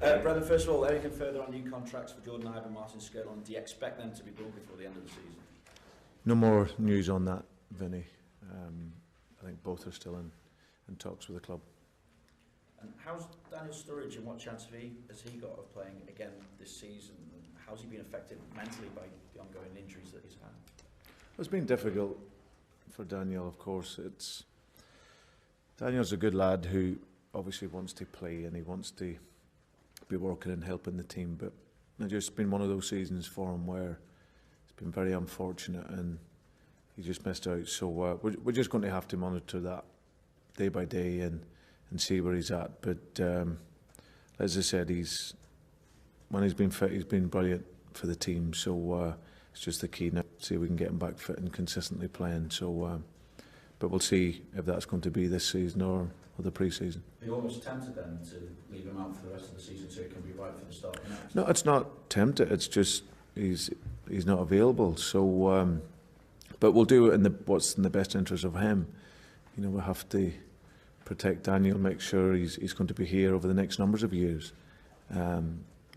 Brendan, first of all, anything further on new contracts for Jordan Ibe and Martin Skirtle? Do you expect them to be done before the end of the season? No more news on that, Vinny. I think both are still in talks with the club. And how's Daniel Sturridge, and what chance has he got of playing again this season? And how's he been affected mentally by the ongoing injuries that he's had? It's been difficult for Daniel, of course. Daniel's a good lad who obviously wants to play and he wants to be working and helping the team, but it's just been one of those seasons for him where it's been very unfortunate and he just missed out. So we're just going to have to monitor that day by day and see where he's at. But as I said, when he's been fit, he's been brilliant for the team. So it's just the key now to see if we can get him back fit and consistently playing. So, but we'll see if that's going to be this season or the pre-season. Are you almost tempted then to leave him out for the rest of the season so he can be right for the start of next? No, it's not tempted. It's just he's not available. So, but we'll do it what's in the best interest of him. You know, we have to protect Daniel, make sure he's going to be here over the next numbers of years,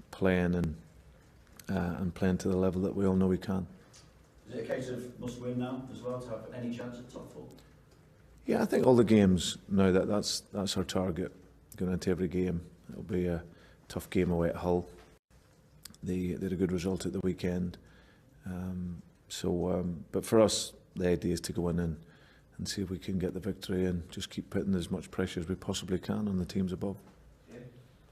playing and playing to the level that we all know he can. Is it a case of must win now as well to have any chance at top four? Yeah, I think all the games now that's our target. Going into every game, it'll be a tough game away at Hull. They had a good result at the weekend, but for us the idea is to go in and see if we can get the victory and just keep putting as much pressure as we possibly can on the teams above. Yeah.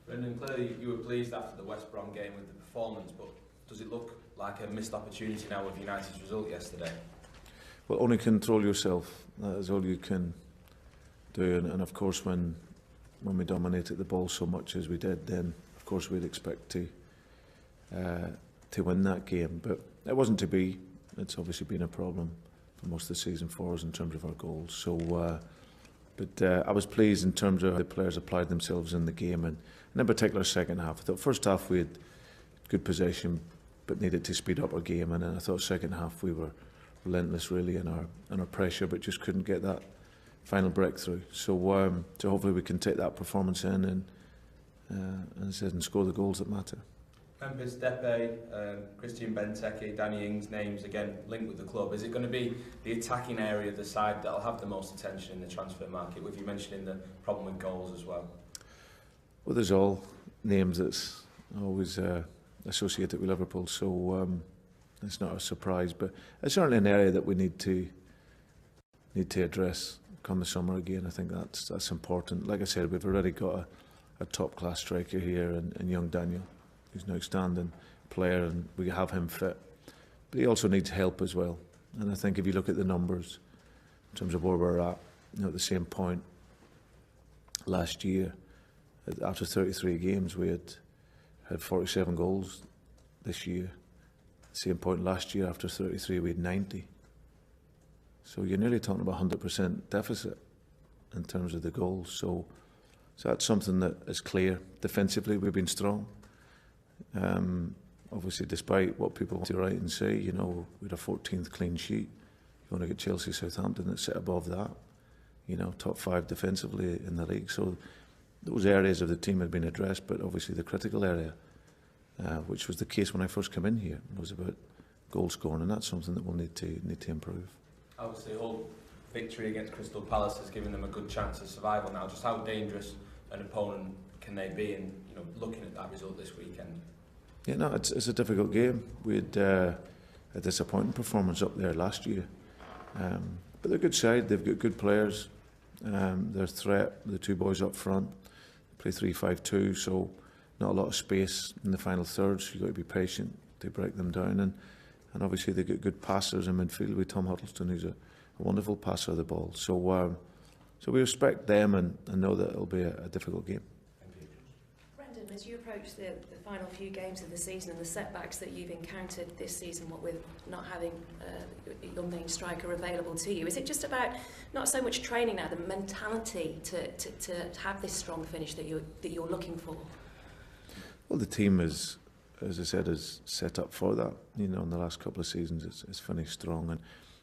Brendan, clearly you were pleased after the West Brom game with the performance, but does it look like a missed opportunity now with United's result yesterday? Well, only control yourself. That is all you can do. And of course, when we dominated the ball so much as we did, then of course we'd expect to win that game. But it wasn't to be. It's obviously been a problem for most of the season for us in terms of our goals. So, I was pleased in terms of how the players applied themselves in the game, and in particular second half. I thought first half we had good possession, but needed to speed up our game, and then I thought second half we were relentless really in our pressure, but just couldn't get that final breakthrough. So hopefully we can take that performance in and score the goals that matter. Memphis Depay, Christian Benteke, Danny Ings names again linked with the club. Is it going to be the attacking area of the side that'll have the most attention in the transfer market, with you mentioning the problem with goals as well? Well, there's all names that's always associated with Liverpool, so it's not a surprise, but it's certainly an area that we need to address come the summer again. I think that's important. Like I said, we've already got a top class striker here in young Daniel, who's an outstanding player, and we have him fit, but he also needs help as well. And I think if you look at the numbers in terms of where we're at, at the same point last year, after 33 games we had 47 goals. This year, same point last year, after 33 we had 90. So you're nearly talking about 100% deficit in terms of the goals. So that's something that is clear. Defensively we've been strong. Obviously, despite what people want to write and say, we had a 14th clean sheet. You want to get Chelsea, Southampton that sit above that. Top 5 defensively in the league. So those areas of the team have been addressed, but obviously the critical area, which was the case when I first came in here, was about goal scoring, and that's something that we'll need to improve. Obviously, all victory against Crystal Palace has given them a good chance of survival now. Just how dangerous an opponent can they be? And looking at that result this weekend. Yeah, no, it's a difficult game. We had a disappointing performance up there last year, but they're a good side. They've got good players. Their threat, the two boys up front, play 3-5-2, so not a lot of space in the final third. So you've got to be patient to break them down, and obviously they get good passers in midfield with Tom Huddleston, who's a wonderful passer of the ball. So we respect them and know that it'll be a difficult game. Brendan, as you approach the final few games of the season and the setbacks that you've encountered this season, what with not having your main striker available to you, is it just about not so much training now, the mentality to have this strong finish that you're looking for? Well, the team is, as I said, is set up for that. In the last couple of seasons, it's finished strong, and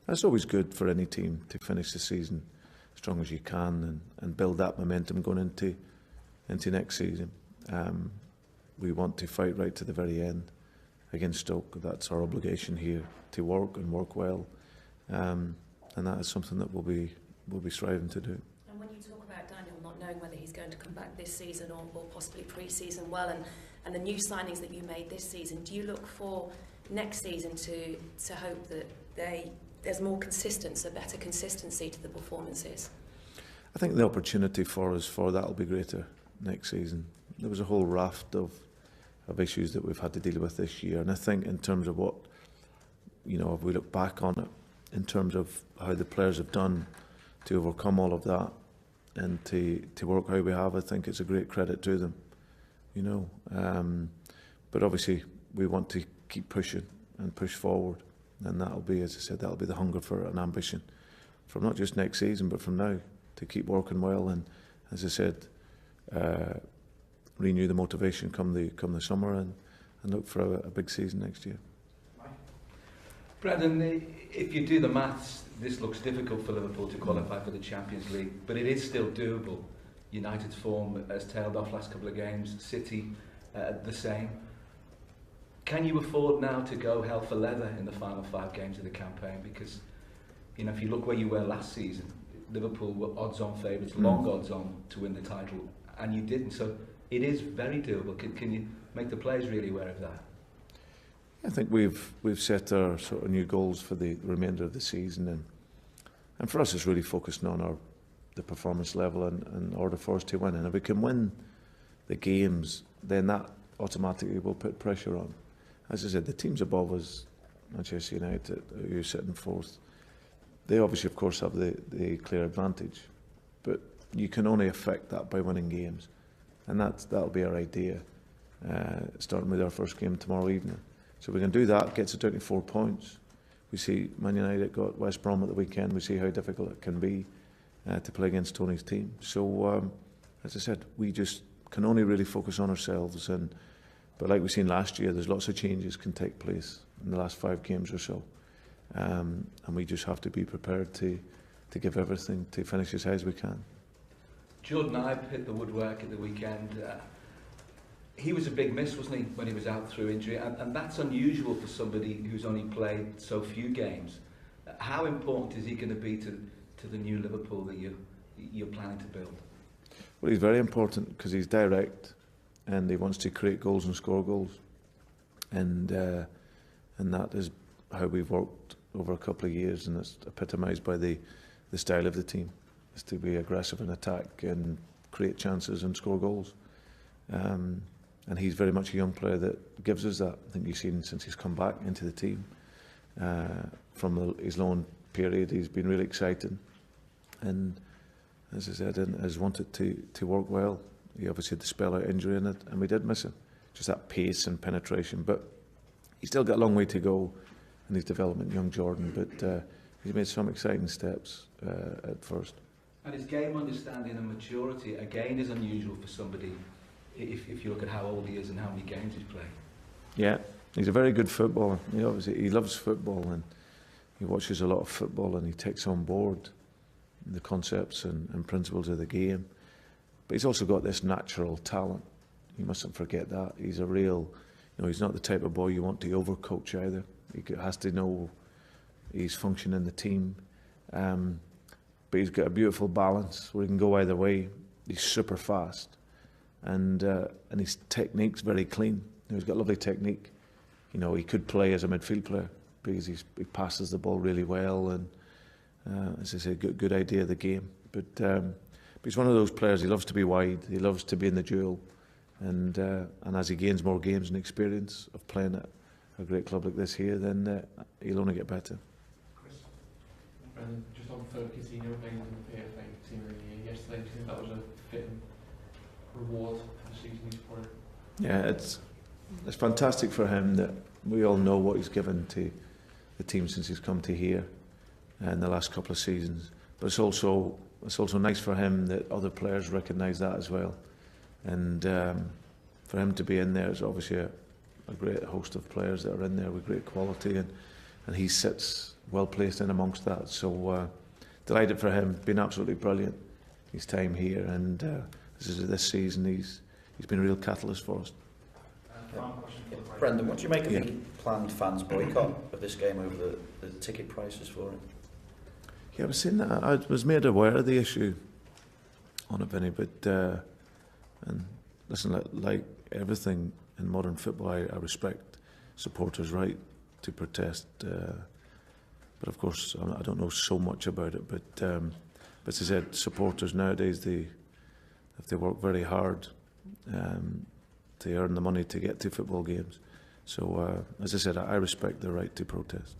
that's always good for any team to finish the season as strong as you can and build that momentum going into next season. we want to fight right to the very end against Stoke. That's our obligation here, to work and work well, and that is something that we'll be striving to do. And when you talk about Daniel not knowing whether he's going to come back this season or possibly pre-season well, and the new signings that you made this season, do you look for next season to hope that there's more consistency, a better consistency to the performances? I think the opportunity for us for that will be greater next season. There was a whole raft of issues that we've had to deal with this year, and I think in terms of what, if we look back on it, in terms of how the players have done to overcome all of that and to work how we have, I think it's a great credit to them, but obviously we want to keep pushing and push forward, and that'll be, as I said, that'll be the hunger for an ambition from not just next season but from now, to keep working well, and as I said, renew the motivation come the summer, and look for a big season next year. Brendan, if you do the maths, this looks difficult for Liverpool to qualify for the Champions League, but it is still doable. United's form has tailed off last couple of games, City the same. Can you afford now to go hell for leather in the final 5 games of the campaign? Because, if you look where you were last season, Liverpool were odds-on favourites, long odds-on to win the title, and you didn't. So it is very doable. Can you make the players really aware of that? I think we've set our sort of new goals for the remainder of the season, and for us it's really focusing on the performance level and in order for us to win. And if we can win the games, then that automatically will put pressure on. As I said, the teams above us, Manchester United, who are sitting fourth, they obviously, of course, have the clear advantage, but you can only affect that by winning games, and that'll be our idea, starting with our first game tomorrow evening. So we can do that, gets it down to 4 points. We see Man United got West Brom at the weekend. We see how difficult it can be to play against Tony's team. So, as I said, we just can only really focus on ourselves. But like we've seen last year, there's lots of changes can take place in the last 5 games or so. And we just have to be prepared to give everything to finish as high as we can. Jordan Ibe hit the woodwork at the weekend. He was a big miss, wasn't he, when he was out through injury? And that's unusual for somebody who's only played so few games. How important is he going to be to the new Liverpool that you're planning to build? Well, he's very important because he's direct and he wants to create goals and score goals. And that is how we've worked over a couple of years, and it's epitomised by the style of the team, is to be aggressive in attack and create chances and score goals. And he's very much a young player that gives us that. I think you've seen since he's come back into the team from his loan period, he's been really exciting, and as I said, has wanted to work well. He obviously had the spell-out injury in it, and we did miss him. Just that pace and penetration, but he's still got a long way to go in his development, young Jordan. But he's made some exciting steps at first. And his game understanding and maturity again is unusual for somebody. If you look at how old he is and how many games he's played. Yeah, he's a very good footballer. He loves football, and he watches a lot of football, and he takes on board the concepts and principles of the game. But he's also got this natural talent. You mustn't forget that. He's a real, he's not the type of boy you want to overcoach either. He has to know he's functioning in the team. But he's got a beautiful balance where he can go either way. He's super fast. And his technique's very clean. He's got lovely technique. He could play as a midfield player because he passes the ball really well, and as I say, good idea of the game. But he's one of those players. He loves to be wide. He loves to be in the duel, and as he gains more games and experience of playing at a great club like this here, then he'll only get better. Chris, Brendan, just on focusing your things in the PFA team of the year yesterday, do you think that was a fitting reward for the season he's played? Yeah, it's fantastic for him that we all know what he's given to the team since he's come to here in the last couple of seasons. But it's also nice for him that other players recognise that as well. And for him to be in there is obviously a great host of players that are in there with great quality, and he sits well placed in amongst that. So delighted for him, been absolutely brilliant his time here, and this season he's been a real catalyst for us. Final question for Brendan. Brendan, what do you make of the planned fans boycott of this game over the ticket prices for it? Yeah, I was saying that. I was made aware of the issue on it, Vinny, but and listen, like everything in modern football, I respect supporters' right to protest, but of course I don't know so much about it. But as I said, supporters nowadays, if they work very hard, they earn the money to get to football games. So as I said, I respect their right to protest.